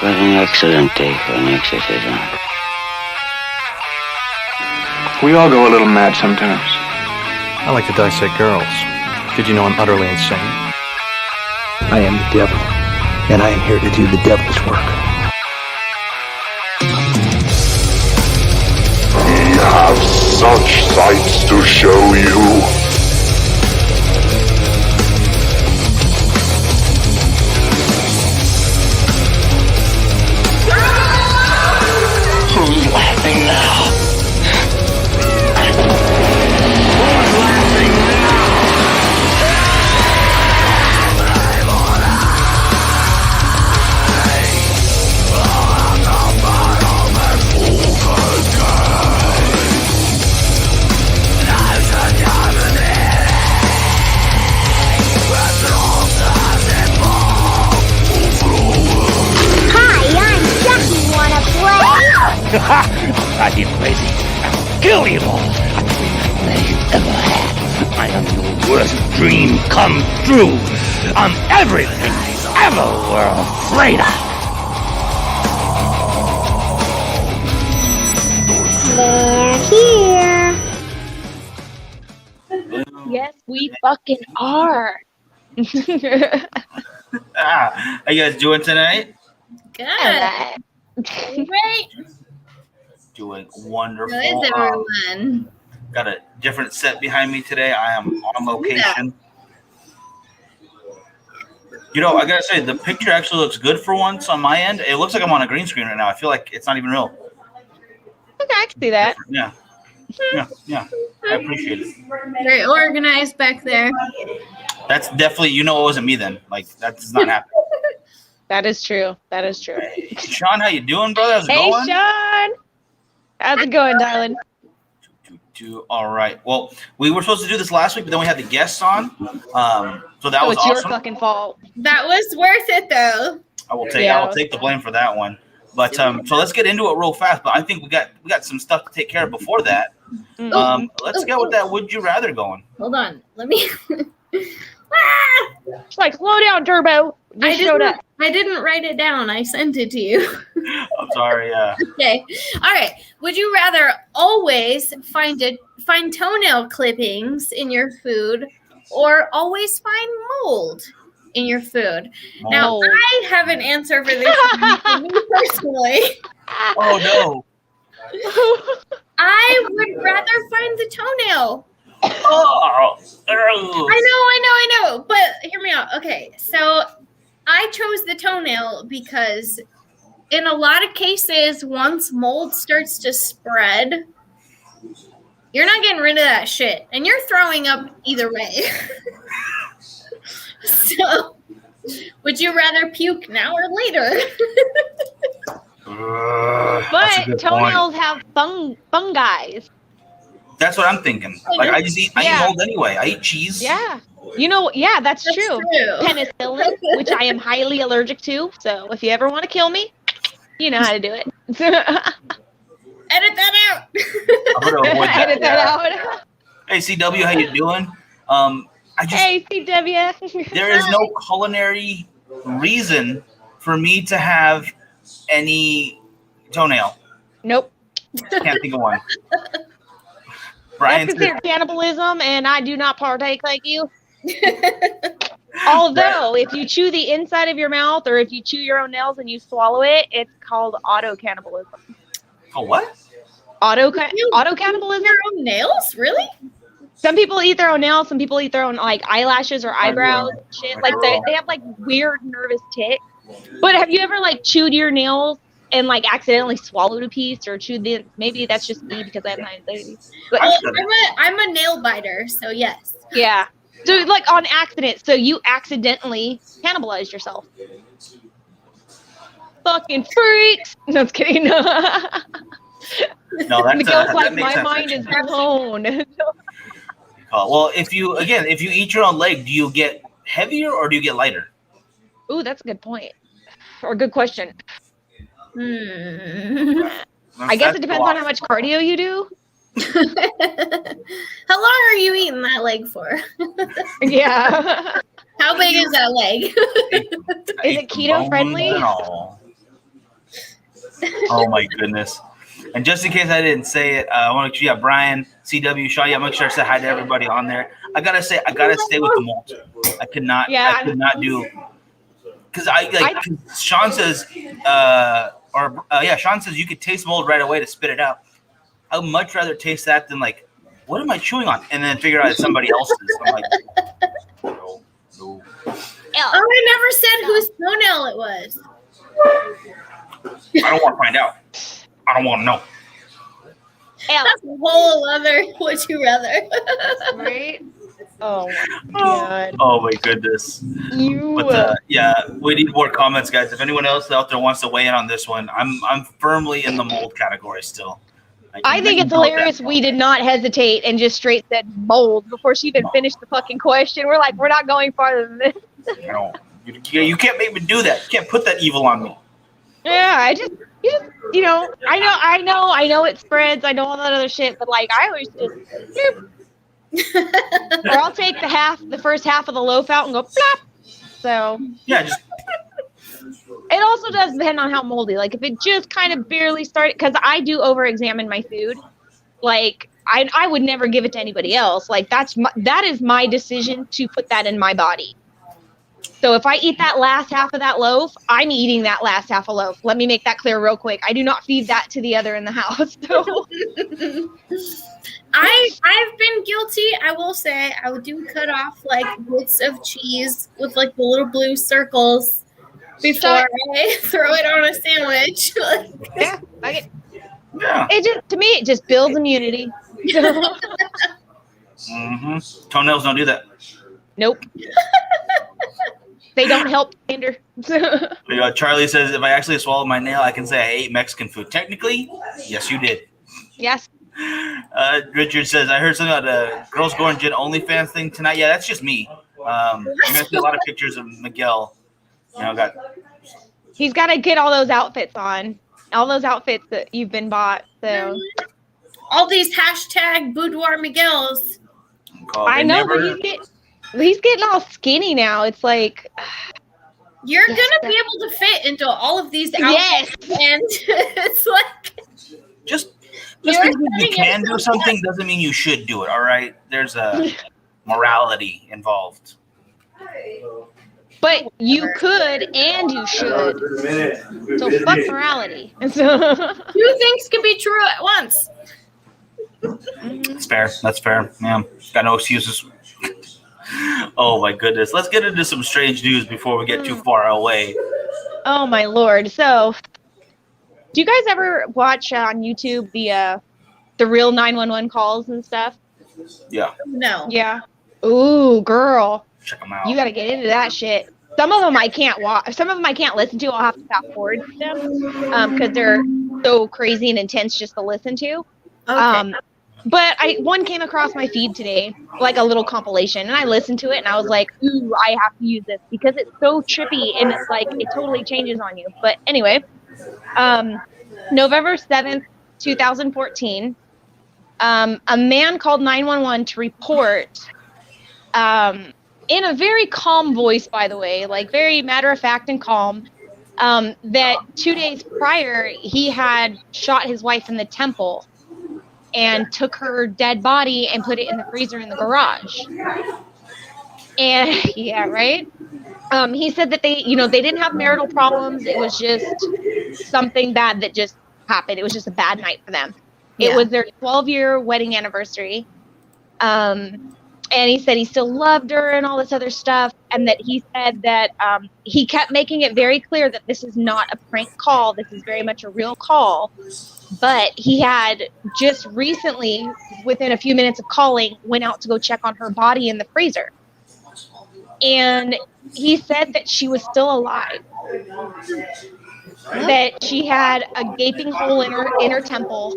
but an excellent day for an exorcism. We all go a little mad sometimes. I like to dissect girls. Did you know I'm utterly insane? I am the devil, and I am here to do the devil's work. We have such sights to show you. Who's laughing now? Are you crazy? I'll kill you all. I'm the nightmare you ever had. I am your worst dream come true. I'm everything you ever were afraid of. They're here. Yes, we fucking are. How you guys doing tonight? Good. Great. Doing wonderful. How is everyone? Got a different set behind me today. I am on location. You know, I gotta say, the picture actually looks good for once on my end. It looks like I'm on a green screen right now. I feel like it's not even real. Okay, I can see that. Yeah. I appreciate it. Very organized back there. That's definitely, it wasn't me then. Like, that does not happen. That is true. Hey, Sean, how you doing, brother? How's it going? Hey, Sean. How's it going, darling? All right. Well, we were supposed to do this last week, but then we had the guests on. So that was it's awesome. your fucking fault. That was worth it, though. I will take the blame for that one. But so let's get into it real fast. But I think we got some stuff to take care of before that. Let's get with that Would You Rather going. Hold on. Let me. She's like, slow down, Turbo. I didn't write it down. I sent it to you. I'm sorry. Okay. All right. Would you rather always find toenail clippings in your food, or always find mold in your food? Mold. Now, I have an answer for this for me personally. Oh no. I would rather find the toenail. Oh. I know. But hear me out. Okay, so I chose the toenail because in a lot of cases, once mold starts to spread, you're not getting rid of that shit. And you're throwing up either way. So, would you rather puke now or later? But toenails have fungi. That's what I'm thinking. Like, I eat mold anyway. I eat cheese. Yeah. That's true. Penicillin, which I am highly allergic to. So if you ever want to kill me, you know how to do it. Edit that out. I'm gonna avoid that. Edit that out. Hey, CW, how you doing? Hey, CW. There is no culinary reason for me to have any toenail. Nope. Can't think of one. Brian, that's considered cannibalism, and I do not partake like you. Although, if you chew the inside of your mouth, or if you chew your own nails and you swallow it, it's called auto-cannibalism. Oh, what? Auto-cannibalism? Your own nails? Really? Some people eat their own nails. Some people eat their own eyelashes or eyebrows. Shit. Like they have weird nervous tics. But have you ever chewed your nails and accidentally swallowed a piece, or chewed the? Maybe that's just me because I have anxiety. I'm a nail biter, so yes. Yeah. So on accident. So you accidentally cannibalized yourself. Fucking freaks. No, I'm kidding. No, that's that makes sense. My mind is blown. Well, if you eat your own leg, do you get heavier or do you get lighter? Ooh, that's a good point. Or good question. I guess it depends on how much cardio you do. How long are you eating that leg for? Yeah. How big is that leg? Is it keto friendly? Oh my goodness. And just in case I didn't say it, I want to Brian, CW, Shaw. Yeah, make sure I say hi to everybody on there. I gotta stay with the mold. I could not do because Sean says Sean says you could taste mold right away to spit it out. I would much rather taste that than like, what am I chewing on? And then figure out it's somebody else's. I'm like, no. Oh, I never said whose toenail it was. I don't want to find out. I don't want to know. That's a whole other would you rather. Right? Oh my god. Oh my goodness. But we need more comments, guys. If anyone else out there wants to weigh in on this one, I'm firmly in the mold category still. I think it's hilarious we did not hesitate and just straight said mold before she even finished the fucking question. We're like, we're not going farther than this. You can't make me do that. You can't put that evil on me. Yeah, I know it spreads. I know all that other shit, but like I always just or I'll take the first half of the loaf out and go plop. So yeah, just it also does depend on how moldy. Like if it just kind of barely started, because I do over-examine my food. Like I would never give it to anybody else. Like that is my decision to put that in my body. So if I eat that last half of that loaf, I'm eating that last half of loaf. Let me make that clear real quick. I do not feed that to the other in the house. So. I've been guilty. I will say I would cut off like bits of cheese with like the little blue circles before I throw it on a sandwich. Yeah. It just builds immunity. Toenails don't do that. Nope. They don't help hinder. Charlie says, if I actually swallowed my nail, I can say I ate Mexican food. Technically, yes, you did. Yes. Richard says, I heard something about girls going Jen OnlyFans thing tonight. Yeah, that's just me. You're gonna see a lot of pictures of Miguel. He's got to get all those outfits on, all those outfits that you've been bought. So all these hashtag boudoir Miguels. I know, but he's getting all skinny now. It's like you're gonna be able to fit into all of these outfits, and it's like just because you can do something doesn't mean you should do it. All right, there's a morality involved. But you could and you should. So fuck morality. Two things can be true at once. That's fair. That's fair. Yeah, got no excuses. Oh my goodness. Let's get into some strange news before we get too far away. Oh my lord. So, do you guys ever watch on YouTube the real 911 calls and stuff? Yeah. No. Yeah. Ooh, girl. Check them out. You got to get into that shit. Some of them I can't watch. Some of them I can't listen to. I'll have to fast forward to them because they're so crazy and intense just to listen to. Okay. But one came across my feed today, like a little compilation, and I listened to it, and I was like, ooh, I have to use this because it's so trippy, and it's like, it totally changes on you. But anyway, November 7th, 2014, a man called 911 to report, in a very calm voice, by the way, like very matter-of-fact and calm, that 2 days prior, he had shot his wife in the temple and took her dead body and put it in the freezer in the garage. And yeah, right. He said that they didn't have marital problems. It was just something bad that just happened. It was just a bad night for them. Yeah. It was their 12-year wedding anniversary. And he said he still loved her and all this other stuff. And that he said that he kept making it very clear that this is not a prank call. This is very much a real call. But he had just recently, within a few minutes of calling, went out to go check on her body in the freezer. And he said that she was still alive. That she had a gaping hole in her temple.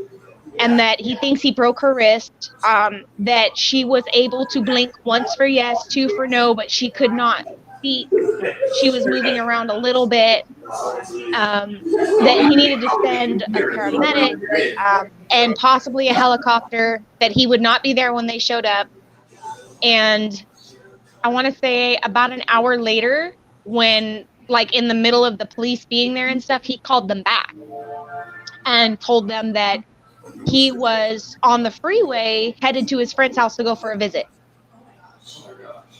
And that he thinks he broke her wrist. That she was able to blink once for yes, two for no, but she could not speak. She was moving around a little bit. That he needed to send a paramedic and possibly a helicopter, that he would not be there when they showed up. And I want to say about an hour later, when like in the middle of the police being there and stuff, he called them back. and told them that he was on the freeway headed to his friend's house to go for a visit.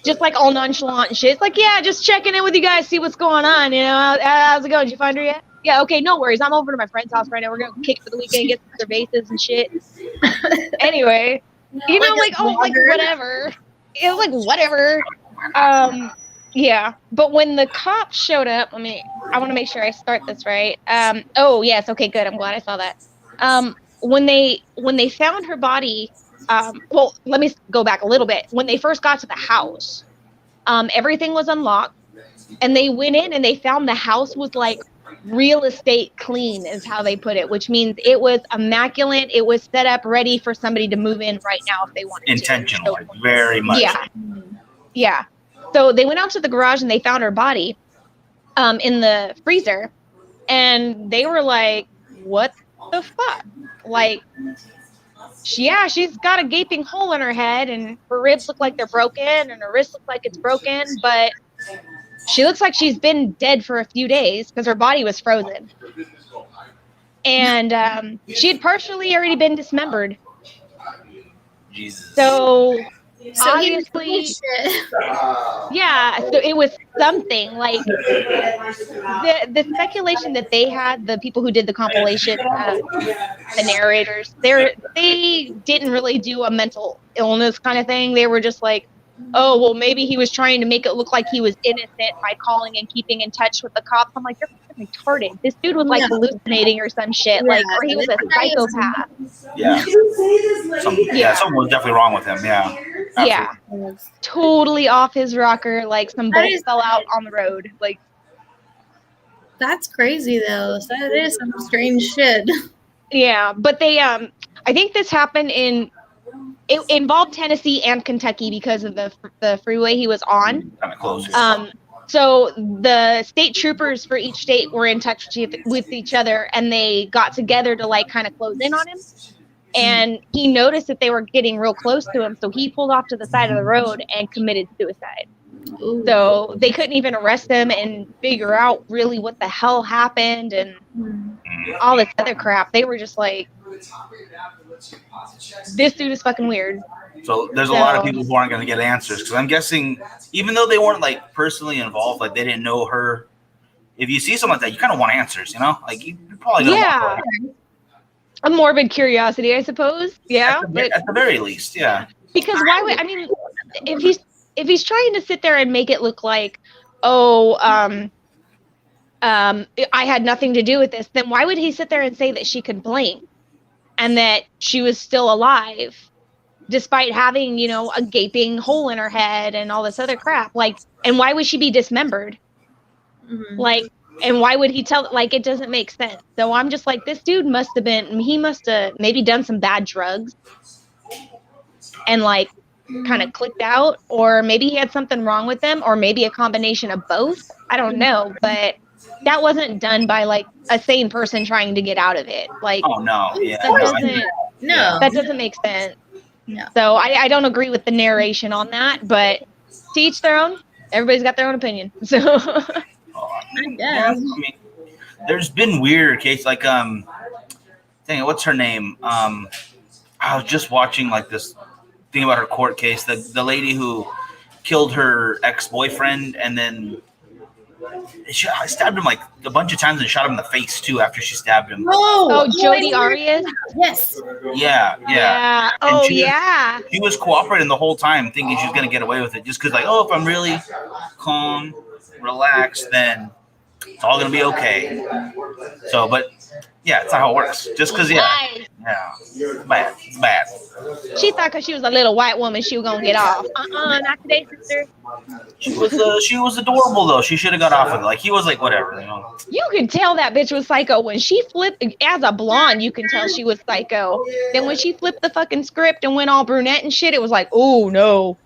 Just like all nonchalant and shit. It's like, yeah, just checking in with you guys, see what's going on. You know, how's it going? Did you find her yet? Yeah, okay, no worries. I'm over to my friend's house right now. We're going to kick for the weekend, get some cervezas and shit. Anyway, you know, like, oh, like, whatever. It was like, whatever. Yeah. But when the cops showed up, I want to make sure I start this right. Oh, yes. Okay, good. I'm glad I saw that. When they found her body, well, let me go back a little bit. When they first got to the house, everything was unlocked, and they went in and they found the house was like real estate clean, is how they put it, which means it was immaculate. It was set up ready for somebody to move in right now if they wanted intentional, to. So, very much. Yeah. So they went out to the garage and they found her body in the freezer, and they were like, what the fuck? Like, she's got a gaping hole in her head, and her ribs look like they're broken, and her wrist looks like it's broken, but she looks like she's been dead for a few days because her body was frozen. And she had partially already been dismembered. Jesus. So obviously, yeah, so it was something like the speculation that they had, the people who did the compilation, the narrators, they didn't really do a mental illness kind of thing. They were just like, oh, well, maybe he was trying to make it look like he was innocent by calling and keeping in touch with the cops. I'm like, you're fucking retarded. This dude was like hallucinating or some shit, like, or he was a psychopath. Yeah. Something was definitely wrong with him. Yeah. Absolutely. Yeah. Totally off his rocker. Like some bolts fell out on the road. Like, that's crazy though. That is some strange shit. Yeah, but they I think this happened it involved Tennessee and Kentucky because of the freeway he was on. Kind of close. So the state troopers for each state were in touch with each other, and they got together to like kind of close in on him. And he noticed that they were getting real close to him, so he pulled off to the side of the road and committed suicide. Ooh. So they couldn't even arrest him and figure out really what the hell happened and all this other crap. They were just like, this dude is fucking weird. So there's a lot of people who aren't going to get answers, because I'm guessing even though they weren't like personally involved, like they didn't know her. If you see something like that, you kind of want answers, you know? Like you're probably going to want a morbid curiosity, I suppose. Yeah, at the very least, yeah. Because why would if he's trying to sit there and make it look like, oh, I had nothing to do with this, then why would he sit there and say that she could blink and that she was still alive despite having, you know, a gaping hole in her head and all this other crap? Like, and why would she be dismembered? Mm-hmm. Like, and why would he tell, like, it doesn't make sense. So I'm just like, this dude must have maybe done some bad drugs and like kind of clicked out, or maybe he had something wrong with him, or maybe a combination of both. I don't know, but that wasn't done by like a sane person trying to get out of it. Like, oh no, yeah, that doesn't make sense. No. So I don't agree with the narration on that, but to each their own. Everybody's got their own opinion. So I mean, there's been weird cases like dang it, what's her name? I was just watching like this thing about her court case. The lady who killed her ex-boyfriend and then she stabbed him like a bunch of times and shot him in the face too after she stabbed him. Oh, Jodi Arias? Yes. Yeah. Oh, yeah. She was cooperating the whole time, thinking she was gonna get away with it, just because like, oh, if I'm really calm, relaxed, then it's all gonna be okay. So, but yeah, it's not how it works. Just because, it's bad. She thought because she was a little white woman, she was gonna get off. Not today, sister. She was adorable though. She should have got off with it. Like he was like whatever, you know. You can tell that bitch was psycho when she flipped. As a blonde, you can tell she was psycho. Then when she flipped the fucking script and went all brunette and shit, it was like, oh no.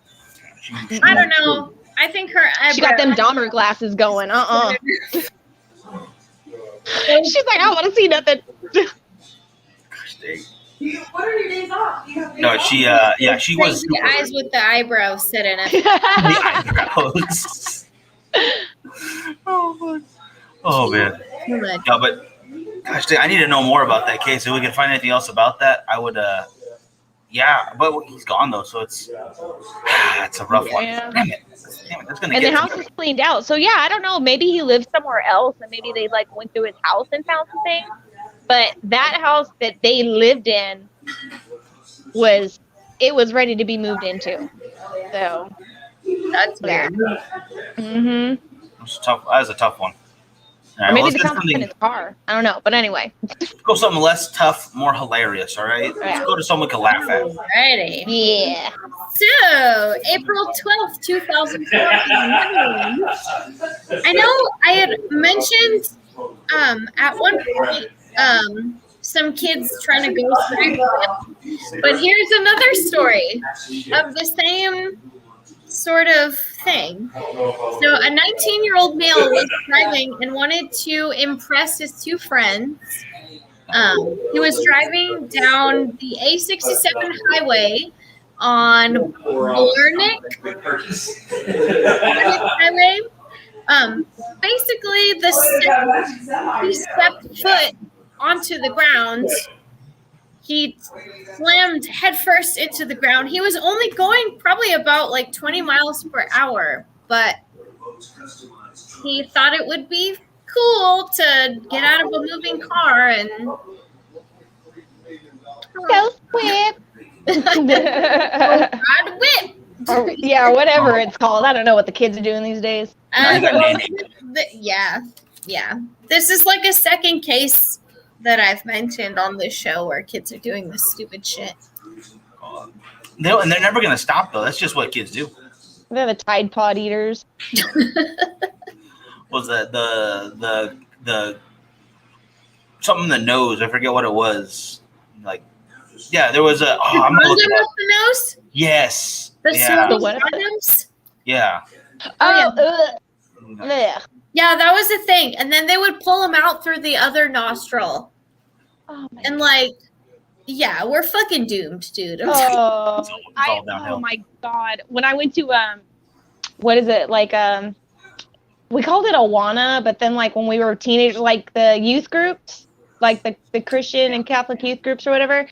I don't know. I think her eyebrow. She got them Dahmer glasses going. She's like, I want to see nothing. What are your days off? No, she was the eyes with the eyebrows sitting up. The eyebrows. Oh man. Yeah, but Gosh, I need to know more about that case. If we can find anything else about that, I would. Yeah, but he's gone though, so it's a rough one. Damn it, that's gonna. And the house is cleaned out, so yeah, I don't know. Maybe he lived somewhere else, and maybe they like went through his house and found something. But that house that they lived in was ready to be moved into. So that's weird. Mhm. It's tough. That was a tough one. Right, Or maybe the sound in his car. I don't know. But anyway. Let's go something less tough, more hilarious, all right? Let's go to someone we can laugh at. Alrighty. Yeah. So, April 12th, 2004. I know I had mentioned at one point some kids trying to go straight, but here's another story of the same sort of thing. So a 19-year-old male was driving and wanted to impress his two friends. He was driving down the A67 highway on Bornick highway. Basically, he stepped foot onto the ground. He slammed headfirst into the ground. He was only going probably about like 20 miles per hour, but he thought it would be cool to get out of a moving car and go whip. God whip. Or, yeah, whatever it's called. I don't know what the kids are doing these days. Yeah. This is like a second case that I've mentioned on this show where kids are doing this stupid shit. And they're never going to stop, though. That's just what kids do. They're the Tide Pod eaters. Was the something in the nose? I forget what it was. Like, yeah, there was a. I'm gonna look it up. The nose? Yes. The what? Condoms? Yeah. Yeah, that was the thing. And then they would pull them out through the other nostril. Oh my and God. like, yeah, we're fucking doomed, dude. Oh my God. When I went to what is it? Like we called it Awana, but then like when we were teenagers, like the youth groups, like the Christian and Catholic youth groups or whatever.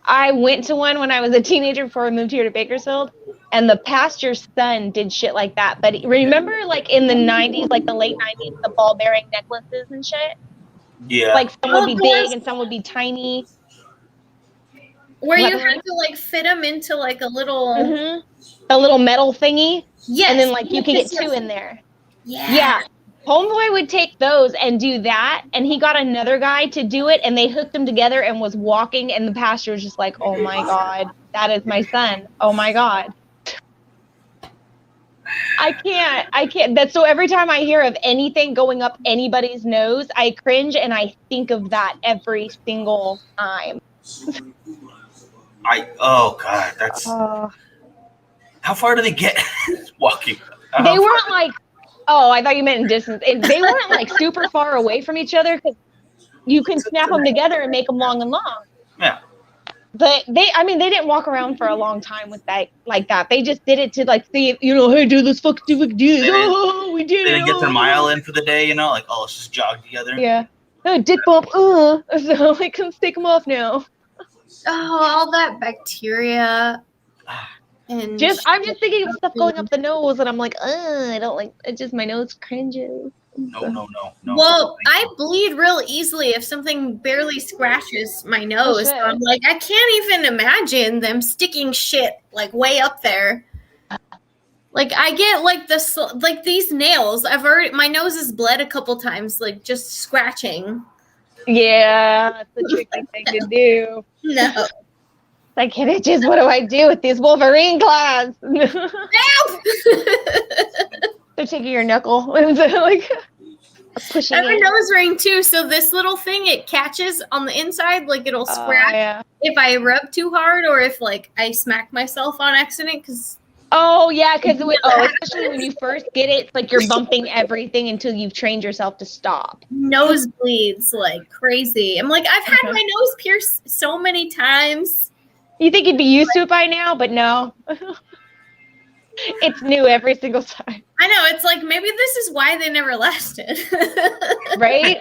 I went to one when I was a teenager before I moved here to Bakersfield, and the pastor's son did shit like that. But remember, like in the 90s, like the late 90s, the ball-bearing necklaces and shit? Yeah. Like some would be big and some would be tiny. Where you had to like fit them into like a little... A little metal thingy. Yes. And then like you could get two in there. Yeah. Homeboy would take those and do that, and he got another guy to do it, and they hooked them together and was walking, and the pastor was just like, oh my God, that is my son. Oh my God. I can't. That's so every time I hear of anything going up anybody's nose, I cringe and I think of that every single time. Oh God, that's how far do they get walking? They weren't like, oh, I thought you meant in distance. They weren't like super far away from each other because you can snap them together and make them long and long. Yeah. But they didn't walk around for a long time with that like that. They just did it to like see, hey, dude, let's fucking do this. Oh, we did it. They didn't get their mile in for the day, like, oh, let's just jog together. Yeah. Oh, dick bump. So like, let's take them off now. Oh, all that bacteria. And I'm just thinking of stuff going up the nose, and I'm like, I don't like. It just my nose cringes. No. Well, I bleed real easily if something barely scratches my nose. So I'm like, I can't even imagine them sticking shit like way up there. Like I get like these nails. My nose has bled a couple times, like just scratching. Yeah, that's a tricky thing to do. No. Like, it itches. What do I do with these Wolverine claws? They're taking your knuckle. Like, pushing I have a it. nose ring too, so this little thing, it catches on the inside, like it'll scratch if I rub too hard or if like I smack myself on accident. Because especially when you first get it, it's like you're bumping everything until you've trained yourself to stop. Nosebleeds like crazy. I'm like, I've had my nose pierced so many times. You think you'd be used to it by now, but no. It's new every single time. I know. It's like, maybe this is why they never lasted. Right?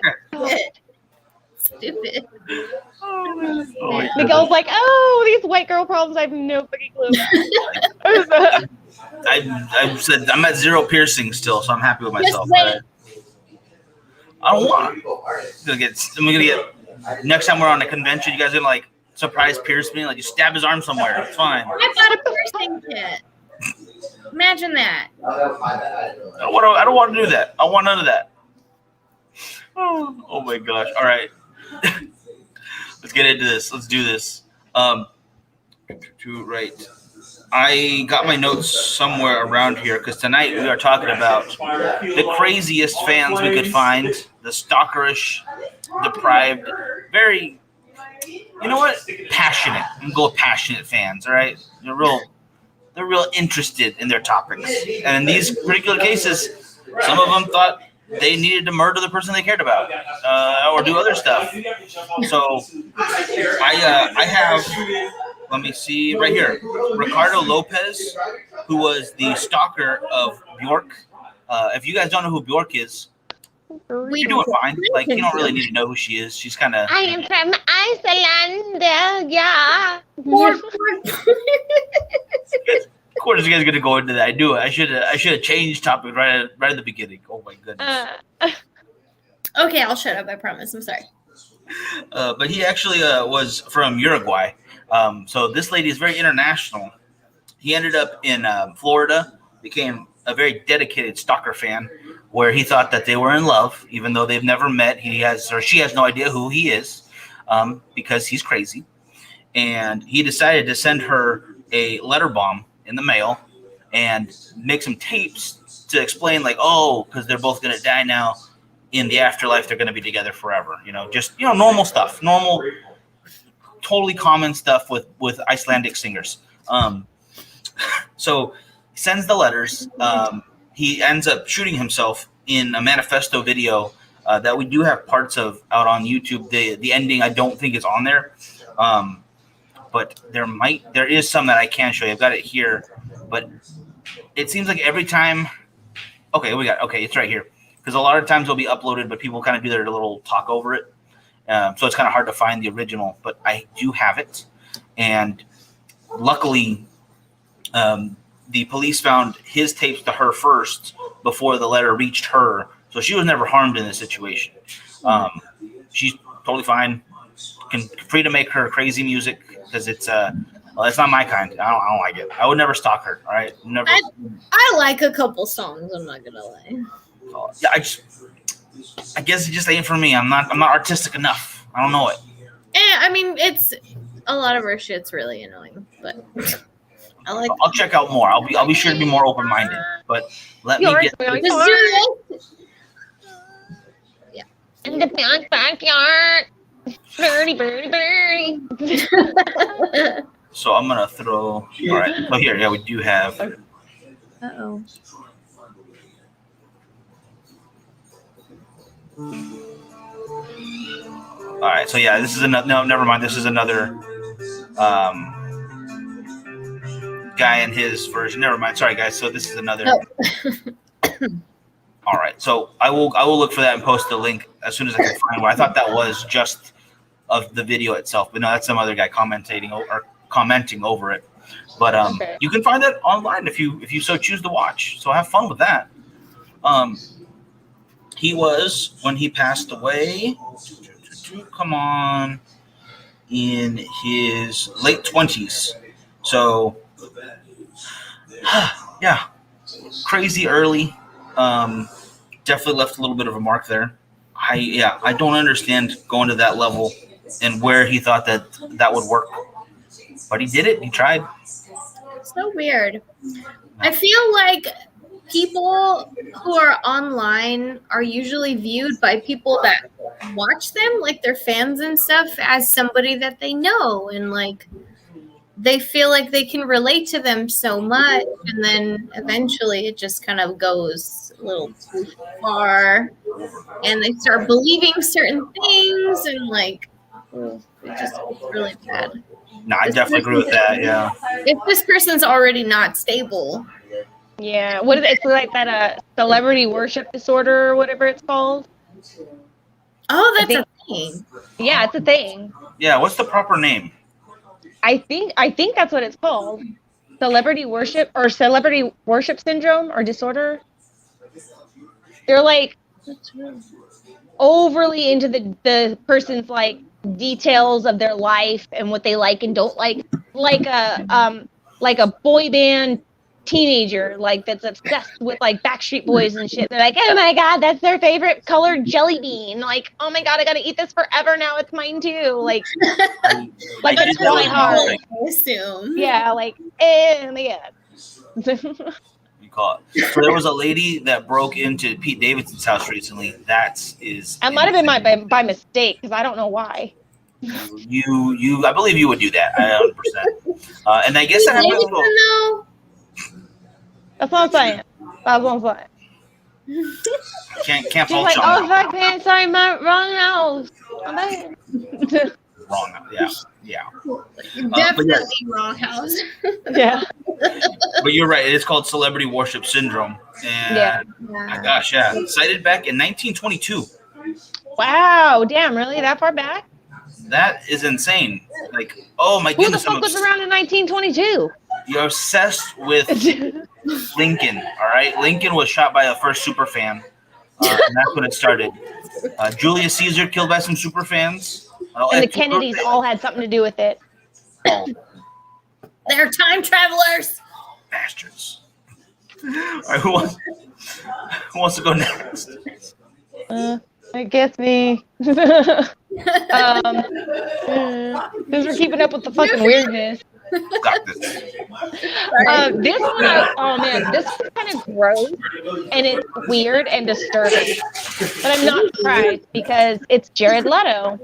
stupid. Miguel's like, oh, these white girl problems I have no fucking clue about. I said I'm at 0 piercings still, so I'm happy with myself. wait. I don't want. I'm gonna get. Next time we're on a convention, you guys are gonna like surprise pierce me, like you stab his arm somewhere. It's fine. I bought a piercing kit. Imagine that. I don't want to do that. I want none of that. Oh my gosh! All right, let's get into this. Let's do this. Right. I got my notes somewhere around here because tonight we are talking about the craziest fans we could find, the stalkerish, deprived, very, you know what, passionate. I'm gonna go with passionate fans. All right, they're real interested in their topics, and in these particular cases, some of them thought they needed to murder the person they cared about, or do other stuff. So I have, let me see right here, Ricardo Lopez, who was the stalker of Bjork. If you guys don't know who Bjork is, you're doing fine. Like, you don't really need to know who she is. She's kind of. I am from Iceland. Yeah. Of course, you guys are gonna go into that. I do it. I should have changed topic right at the beginning. Oh my goodness. Okay, I'll shut up. I promise. I'm sorry. But he actually was from Uruguay. So this lady is very international. He ended up in Florida, became a very dedicated stalker fan, where he thought that they were in love, even though they've never met. She has no idea who he is, because he's crazy. And he decided to send her a letter bomb in the mail and make some tapes to explain, like, oh, because they're both going to die now. In the afterlife, they're going to be together forever. Normal stuff, totally common stuff with Icelandic singers. So he sends the letters. He ends up shooting himself in a manifesto video that we do have parts of out on YouTube. The ending, I don't think is on there. But there is some that I can show you. I've got it here, but it seems like every time. Okay, it's right here. Because a lot of times they'll be uploaded, but people kind of do their little talk over it. So it's kind of hard to find the original, but I do have it. And luckily, the police found his tapes to her first before the letter reached her. So she was never harmed in this situation. She's totally fine. Free to make her crazy music because it's not my kind. I don't like it. I would never stalk her. All right, never. I like a couple songs. I'm not gonna lie. Yeah, I guess it just ain't for me. I'm not artistic enough. I don't know it. I mean, it's a lot of her shit's really annoying, but I'll check out more. I'll be sure to be more open minded. But let me get. Yeah. In the backyard. Birdie. So I'm gonna throw. All right. So here, yeah, we do have. Uh-oh. All right. So yeah, this is another. No, never mind. This is another guy in his version. Never mind. Sorry, guys. So this is another. Oh. All right. So I will look for that and post the link as soon as I can find one. I thought that was just of the video itself, but no, that's some other guy commenting over it. But okay. You can find that online if you so choose to watch. So have fun with that. He was, when he passed away, come on, in his late 20s. So yeah, crazy early. Definitely left a little bit of a mark there. I don't understand going to that level and where he thought that would work. But he did it. He tried. So weird. I feel like people who are online are usually viewed by people that watch them, like their fans and stuff, as somebody that they know, and like they feel like they can relate to them so much, and then eventually it just kind of goes a little too far, and they start believing certain things, and like it's really bad. No, I definitely agree with that. Yeah. If this person's already not stable. Yeah. What is it? It's like that celebrity worship disorder or whatever it's called. Oh, that's a thing. Yeah, it's a thing. Yeah, what's the proper name? I think that's what it's called. Celebrity worship syndrome or disorder. They're like overly into the person's like details of their life and what they like and don't like a boy band teenager like that's obsessed with like Backstreet Boys and shit. They're like, oh my god, that's their favorite colored jelly bean. Like, oh my god, I gotta eat this forever now. It's mine too. Like that's really hard. I assume. Yeah, like, oh my god. You call it. So there was a lady that broke into Pete Davidson's house recently. That might have been by mistake because I don't know why. I believe you would do that 100%. And I guess that happened. That's what I'm saying. That's what I'm saying. Can't fault like, Sean. oh fuck, man, sorry, my wrong house. Wrong, yeah. Definitely wrong house. Yeah. But you're right. It is called celebrity worship syndrome. And my gosh, yeah. Cited back in 1922. Wow, damn, really? That far back? That is insane. Like, oh my goodness. Who the fuck was around in 1922? You're obsessed with Lincoln, all right? Lincoln was shot by a first super fan, and that's when it started. Julius Caesar killed by some super fans. And the Kennedys all had something to do with it. They're time travelers. Bastards. All right, who wants to go next? I guess me. Because we're keeping up with the fucking weirdness. Got this. This one, this is kind of gross and it's weird and disturbing. But I'm not surprised because it's Jared Leto,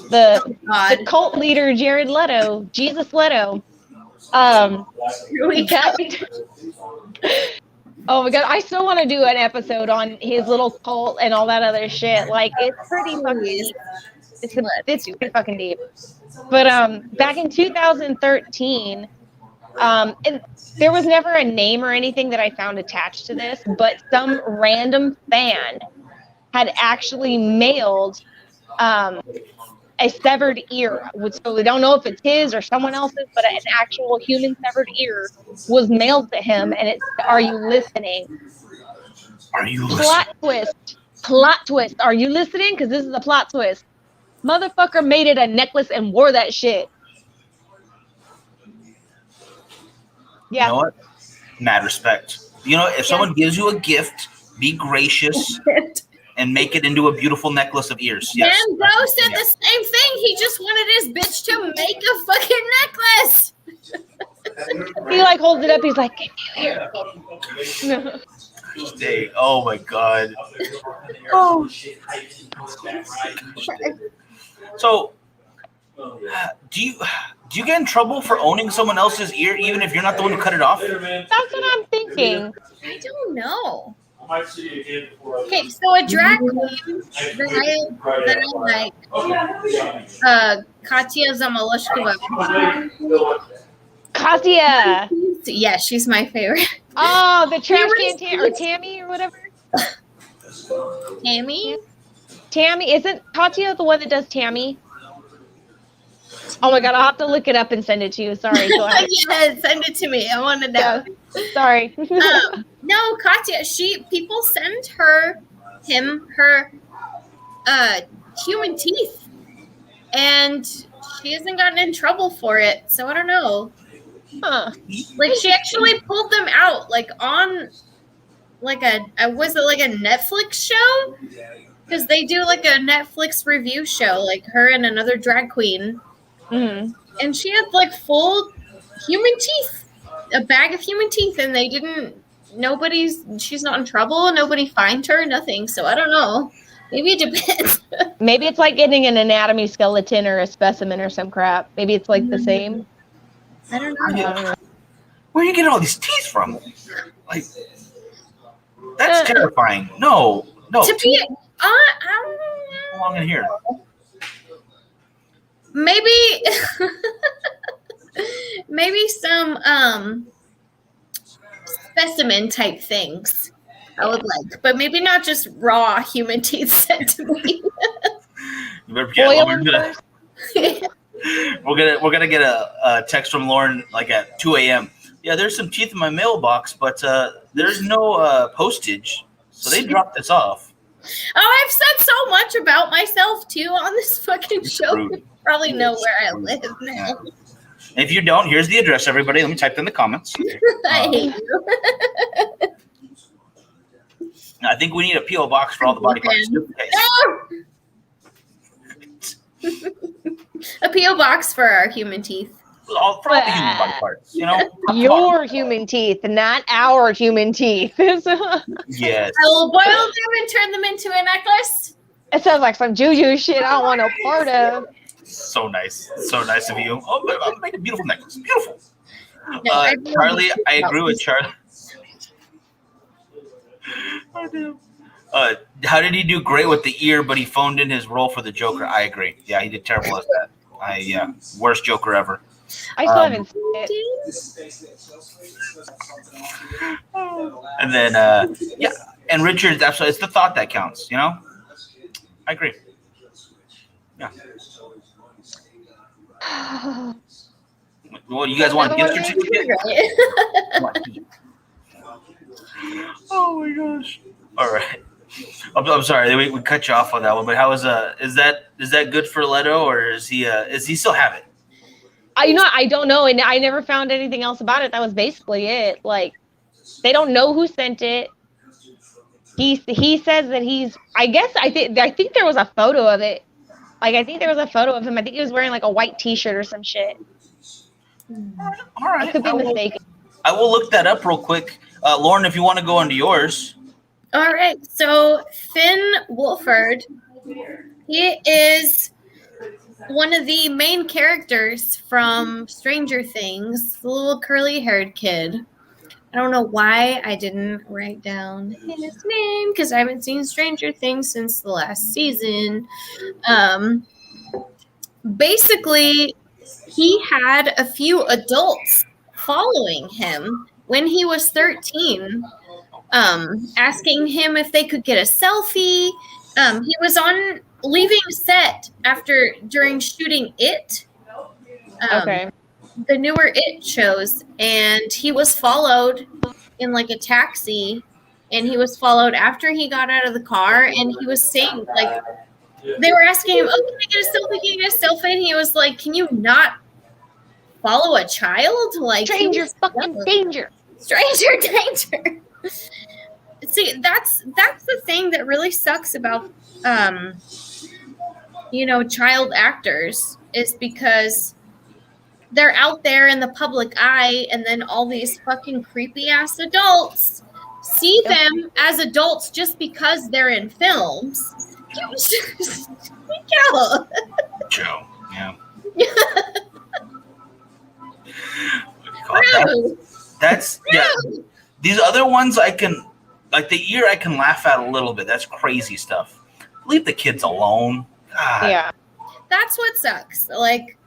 the cult leader Jared Leto, Jesus Leto. Oh my god, I still want to do an episode on his little cult and all that other shit. Like, it's pretty fucking deep. It's pretty fucking deep. But back in 2013, there was never a name or anything that I found attached to this, but some random fan had actually mailed a severed ear. So we don't know if it's his or someone else's, but an actual human severed ear was mailed to him, and it's, are you listening? Are you listening? Plot twist. Are you listening? Because this is a plot twist. Motherfucker made it a necklace and wore that shit. Yeah. You know what? Mad respect. You know, if someone gives you a gift, be gracious and make it into a beautiful necklace of ears. Yes. Van Gogh said the same thing. He just wanted his bitch to make a fucking necklace. He like holds it up. He's like, "Can you hear?" Oh my god. Oh. So, do you get in trouble for owning someone else's ear, even if you're not the one who cut it off? That's what I'm thinking. I don't know. Okay, so a drag queen that I like, Katya Zamolashkova. Katya. Yeah, she's my favorite. Oh, the trash can or Tammy or whatever. Tammy, isn't Katya the one that does Tammy? Oh my god, I'll have to look it up and send it to you. Sorry, go ahead. Yeah, send it to me. I want to know. Yeah. Sorry. No, Katya, people send her human teeth, and she hasn't gotten in trouble for it. So I don't know. Huh. Like, she actually pulled them out, like on like was it like a Netflix show? Because they do like a Netflix review show, like her and another drag queen. Mm-hmm. And she had like full human teeth, a bag of human teeth, and she's not in trouble, nobody fined her, nothing. So I don't know. Maybe it depends. Maybe it's like getting an anatomy skeleton or a specimen or some crap. Maybe it's like the same. I don't know. Where are you getting all these teeth from? Like, that's terrifying. No. To be, How long in here? Maybe some specimen type things I would like, but maybe not just raw human teeth sent to me. You better get. Boil them first. We're gonna get a text from Lauren like at 2 a.m. Yeah, there's some teeth in my mailbox, but there's no postage, so they dropped this off. Oh, I've said so much about myself too on this fucking show. You probably know where I live now. If you don't, here's the address, everybody. Let me type it in the comments. I hate you. I think we need a P.O. box for all the body parts. A P.O. box for our human teeth. For all the human body parts, you know? Your human teeth, not our human teeth. Yes. I will boil them and turn them into a necklace. It sounds like some juju shit I don't want no part of. So nice. So nice of you. Oh, I'll make a beautiful necklace. Beautiful. No, Charlie, I agree with Charlie. How did he do? Great with the ear, but he phoned in his role for the Joker. I agree. Yeah, he did terrible at that. Worst Joker ever. I still haven't seen it. And then, and Richard's absolutely, it's the thought that counts, you know? I agree. Yeah. Well, you guys want a gift certificate? Oh my gosh. All right. I'm sorry, we cut you off on that one, but how is that good for Leto, or is he still have it? I don't know, and I never found anything else about it. That was basically it. Like, they don't know who sent it. He says that I think there was a photo of it. Like, I think there was a photo of him. I think he was wearing like a white T-shirt or some shit. All right. I could be mistaken. I will look that up real quick. Lauren, if you want to go into yours. All right. So Finn Wolfhard, he is one of the main characters from Stranger Things, the little curly-haired kid. I don't know why I didn't write down his name because I haven't seen Stranger Things since the last season. Basically, he had a few adults following him when he was 13, asking him if they could get a selfie. He was on leaving set during shooting It. The newer It shows, and he was followed in like a taxi, and he was followed after he got out of the car, and he was saying, like, they were asking him, oh, can I get a selfie? Can I get a selfie? And he was like, can you not follow a child? Like, stranger fucking danger. Stranger danger. See, that's the thing that really sucks about child actors, is because they're out there in the public eye, and then all these fucking creepy ass adults see them as adults just because they're in films. Joe. Yeah. That's These other ones I can, like the ear, I can laugh at a little bit. That's crazy stuff. Leave the kids alone. God. Yeah. That's what sucks. Like,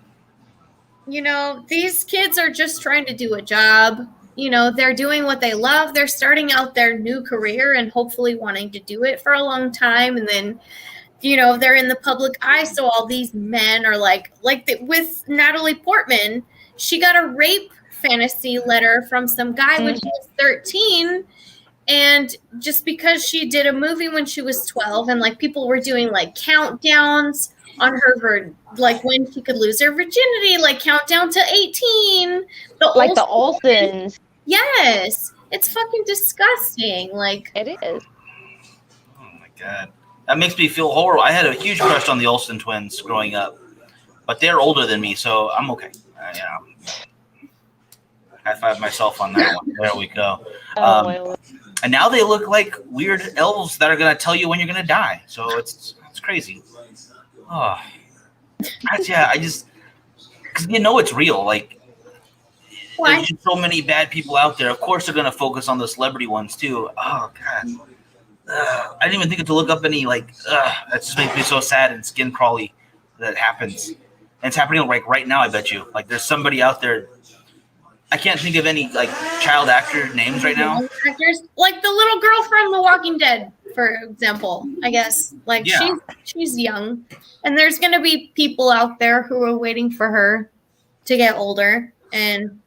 these kids are just trying to do a job. They're doing what they love. They're starting out their new career and hopefully wanting to do it for a long time. And then, they're in the public eye. So all these men are with Natalie Portman, she got a rape fantasy letter from some guy when she was 13. And just because she did a movie when she was 12, and like people were doing like countdowns on her, like when she could lose her virginity, like countdown to 18. The Olsens. Yes. It's fucking disgusting. Like, it is. Oh my God. That makes me feel horrible. I had a huge crush on the Olsen twins growing up, but they're older than me, so I'm okay. High five myself on that one. There we go. And now they look like weird elves that are going to tell you when you're going to die. So it's crazy. Oh, I just, because it's real. Like, there's just so many bad people out there. Of course, they're going to focus on the celebrity ones too. Oh God, I didn't even think to look up any that just makes me so sad and skin crawly that happens. And it's happening like right now. I bet you. Like, there's somebody out there. I can't think of any like child actor names right now. Actors, like the little girl from The Walking Dead for example, I guess. Like Yeah. she's young, and there's gonna be people out there who are waiting for her to get older, and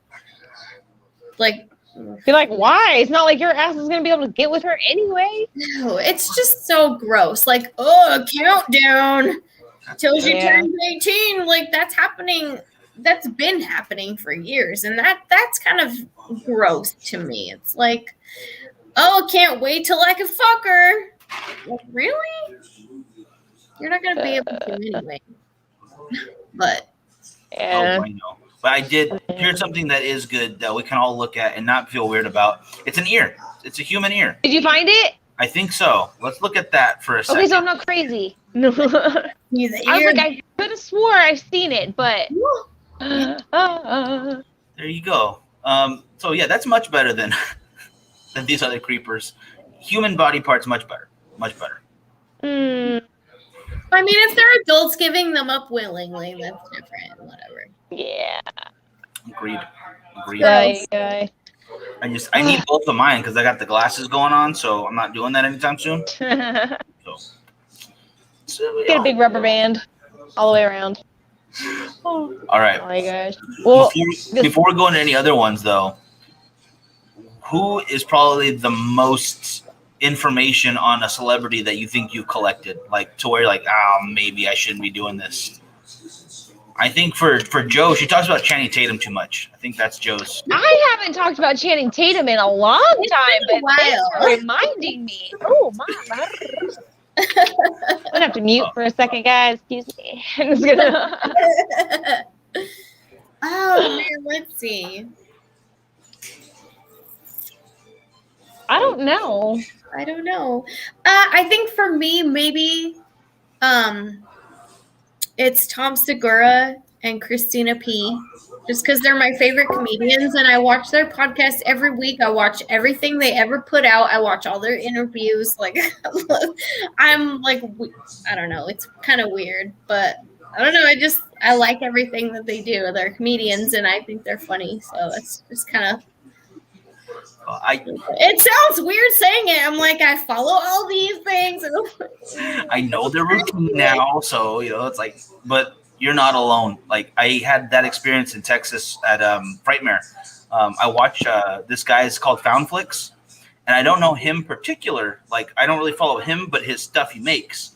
like You're like, why? It's not like your ass is gonna be able to get with her anyway. no, it's just so gross. Like, oh, countdown till she turns 18. Like that's happening. That's been happening for years, and that's kind of gross to me. It's like, oh, can't wait till I can fuck her. Like, really? You're not gonna be able to anyway. But yeah. Oh, I know. But I did hear something that is good that we can all look at and not feel weird about. It's an ear. It's a human ear. Did you find it? I think so. Let's look at that for a second. Okay, so I'm not crazy. No. I was like, I could have swore I've seen it, but there you go. So yeah, that's much better than than these other creepers. Human body parts, much better. Much better. I mean, if they're adults giving them up willingly, that's different. Whatever. Yeah. Agreed. Guy. I need both of mine because I got the glasses going on, so I'm not doing that anytime soon. So Get a big rubber band all the way around. All right. Oh my gosh. Well, before we go into any other ones, though, who is probably the most information on a celebrity that you think you've collected, like to where you're like, maybe I shouldn't be doing this? I think for Joe, she talks about Channing Tatum too much. I think that's Joe's. I haven't talked about Channing Tatum in a long time, but thanks for reminding me. Oh my. I'm gonna have to mute for a second, guys. Excuse me. I'm just gonna. Oh man, let's see. I don't know. I think for me, maybe it's Tom Segura and Christina P. Just because they're my favorite comedians, and I watch their podcast every week. I watch everything they ever put out. I watch all their interviews. Like, I'm like, I don't know. It's kind of weird, but I don't know. I like everything that they do. They're comedians, and I think they're funny. So it's just kind of. It sounds weird saying it. I'm like, I follow all these things. I know their routine now, so it's like, but you're not alone. Like I had that experience in Texas at Frightmare. I watch this guy's called Foundflix, and I don't know him particular. Like I don't really follow him, but his stuff he makes,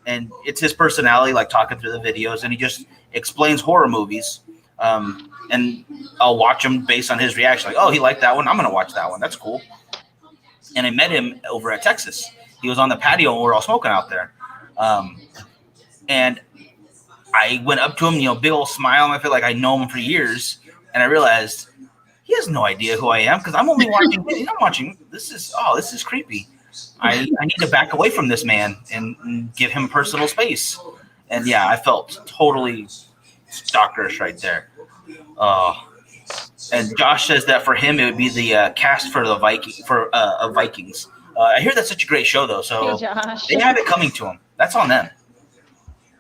and it's his personality, like talking through the videos, and he just explains horror movies. And I'll watch him based on his reaction. Like, oh, he liked that one. I'm going to watch that one. That's cool. And I met him over at Texas. He was on the patio and we were all smoking out there. And I went up to him, big old smile. I feel like I know him for years. And I realized he has no idea who I am because I'm only watching. This is creepy. I need to back away from this man and give him personal space. And yeah, I felt totally stalkerish right there. And Josh says that for him it would be the cast for the Vikings. I hear that's such a great show though, so they have it coming to them. That's on them.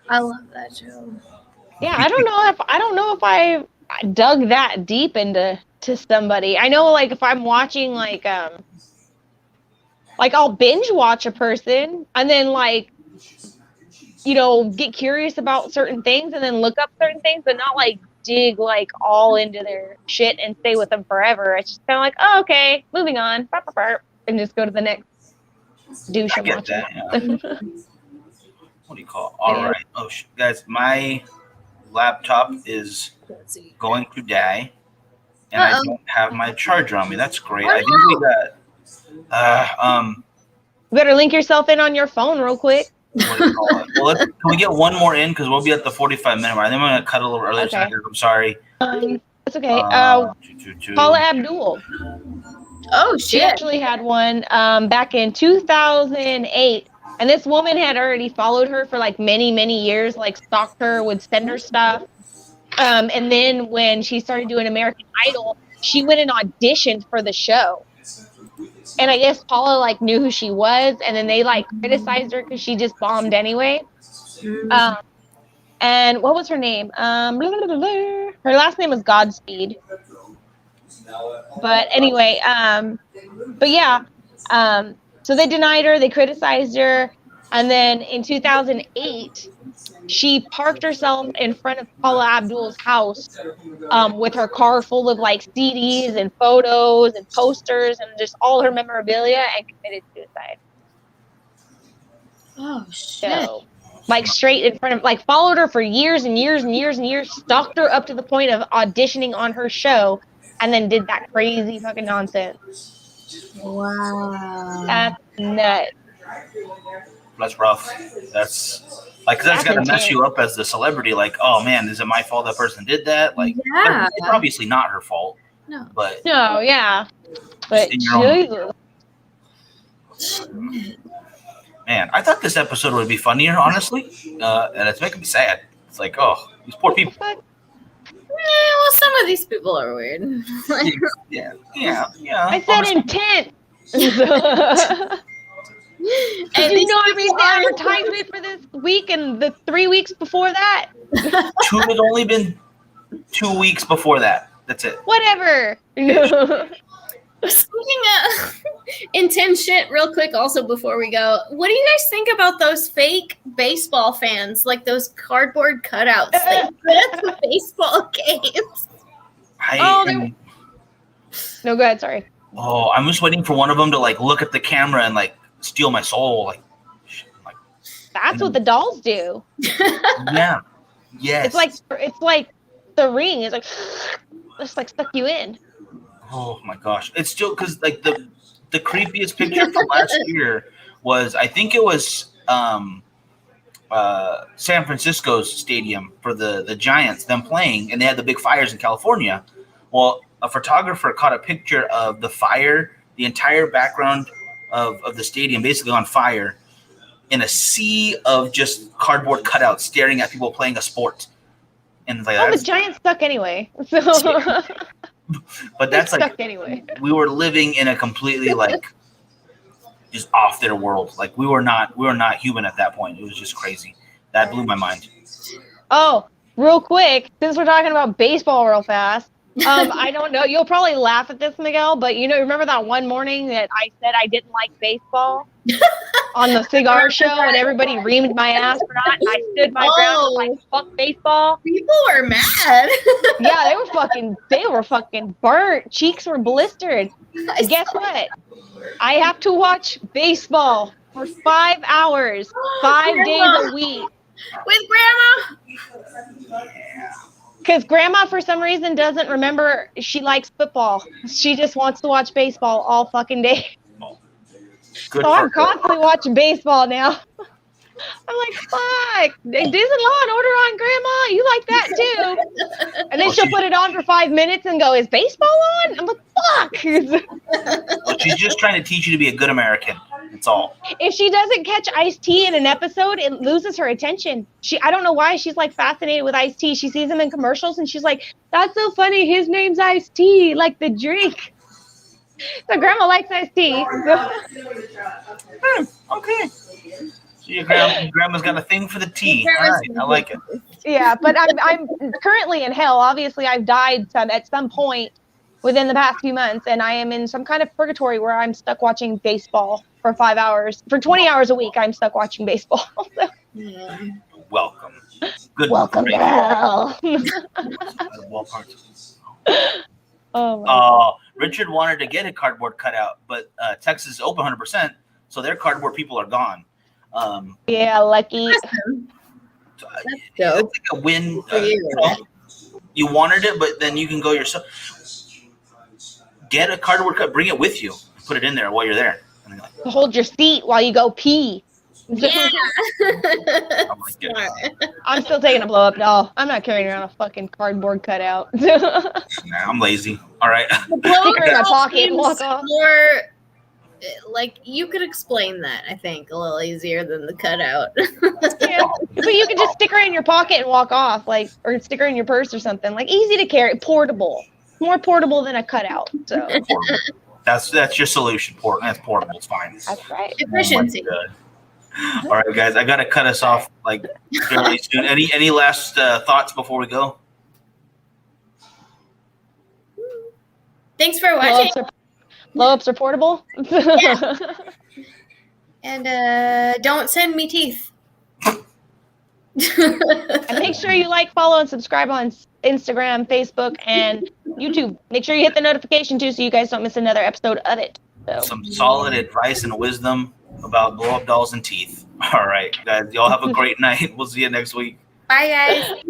I love that show. Yeah, I don't know if I dug that deep into somebody. I know like if I'm watching like I'll binge watch a person and then like get curious about certain things and then look up certain things, but not like dig like all into their shit and stay with them forever. It's just kind of like, oh, okay, moving on, and just go to the next douche. I get that. Yeah. What do you call it? All right. Oh, guys, my laptop is going to die, and I don't have my charger on me. That's great. I think we got. You better link yourself in on your phone real quick. What do you call it? Well, can we get one more in because we'll be at the 45-minute mark. I think I'm going to cut a little earlier. Okay. I'm sorry. That's okay. Paula Abdul. Oh, shit. She actually had one back in 2008. And this woman had already followed her for like many, many years, like stalked her, would send her stuff. And then when she started doing American Idol, she went and auditioned for the show. And I guess Paula like knew who she was, and then they like criticized her because she just bombed anyway. And what was her name? Her last name was Godspeed. But anyway, but yeah, So they denied her, they criticized her, and then in 2008, she parked herself in front of Paula Abdul's house with her car full of like CDs and photos and posters and just all her memorabilia and committed suicide. Oh shit. So, like straight in front of, like followed her for years and years and years and years, stalked her up to the point of auditioning on her show, and then did that crazy fucking nonsense. Wow. That's nuts. That's rough. That's like, cause that's got to mess you up as the celebrity. Like, oh man, is it my fault that person did that? Like, yeah. It's obviously not her fault. No. But no, yeah. But Jesus. Man, I thought this episode would be funnier, honestly, and it's making me sad. It's like, oh, these poor people. Yeah, well, some of these people are weird. yeah. I said intent. Did you know I read the advertisement for this week and the 3 weeks before that? It had only been 2 weeks before that. That's it. Whatever. Speaking of intense shit, real quick, also before we go, what do you guys think about those fake baseball fans, like those cardboard cutouts that put at the baseball games? No, go ahead. Sorry. Oh, I'm just waiting for one of them to like look at the camera and like steal my soul. Like that's what the dolls do. Yeah. Yes. It's like the Ring. It's like just like suck you in. Oh my gosh! It's still because like the creepiest picture from last year was, I think it was San Francisco's stadium for the Giants, them playing, and they had the big fires in California. Well, a photographer caught a picture of the fire, the entire background of the stadium basically on fire, in a sea of just cardboard cutouts staring at people playing a sport. And like, the Giants suck anyway. So. But that's like, anyway. We were living in a completely like just off their world. Like we were not human at that point. It was just crazy. That blew my mind. Oh, real quick, since we're talking about baseball real fast, I don't know. You'll probably laugh at this, Miguel, but remember that one morning that I said I didn't like baseball on the cigar show and everybody reamed my ass for not? And I stood my ground and was like, fuck baseball. People were mad. Yeah, they were fucking burnt. Cheeks were blistered. Guess what? I have to watch baseball for 5 hours, 5 days a week. With Grandma? Because Grandma, for some reason, doesn't remember she likes football. She just wants to watch baseball all fucking day. So I'm constantly watching baseball now. I'm like, fuck. Disney Law and Order on, Grandma. You like that too. And then she'll put it on for 5 minutes and go, is baseball on? I'm like, fuck. Well, she's just trying to teach you to be a good American. That's all. If she doesn't catch Ice-T in an episode, it loses her attention. I don't know why she's like fascinated with Ice-T. She sees him in commercials and she's like, that's so funny. His name's Ice-T, like the drink. So Grandma likes Ice-T. Okay. So your grandma's got a thing for the tea. All right, I like it. Yeah, but I'm currently in hell. Obviously, I've died at some point within the past few months, and I am in some kind of purgatory where I'm stuck watching baseball for 5 hours. For 20 hours a week, I'm stuck watching baseball. Welcome. Good. Welcome to hell. Richard wanted to get a cardboard cutout, but Texas is open 100%, so their cardboard people are gone. Yeah, lucky. It's like a win. You wanted it, but then you can go yourself. Get a cardboard cut, bring it with you, put it in there while you're there. And like, hold your seat while you go pee. Yeah. I'm still taking a blow up doll. I'm not carrying around a fucking cardboard cutout. Nah, I'm lazy. All right. Stick her in my pocket and walk off. More, like, you could explain that, I think, a little easier than the cutout. Yeah. But you can just stick her in your pocket and walk off, like, or stick her in your purse or something. Like, easy to carry, portable. More portable than a cutout. So that's your solution. That's portable. It's fine. That's right. Efficiency. All right, guys. I gotta cut us off like fairly soon. Any last thoughts before we go? Thanks for watching. Blow ups are portable. Yeah. And don't send me teeth. And make sure you like, follow, and subscribe on Instagram, Facebook, and YouTube. Make sure you hit the notification too, so you guys don't miss another episode of it. So. Some solid advice and wisdom about blow up dolls and teeth. All right, guys, y'all have a great night. We'll see you next week. Bye, guys.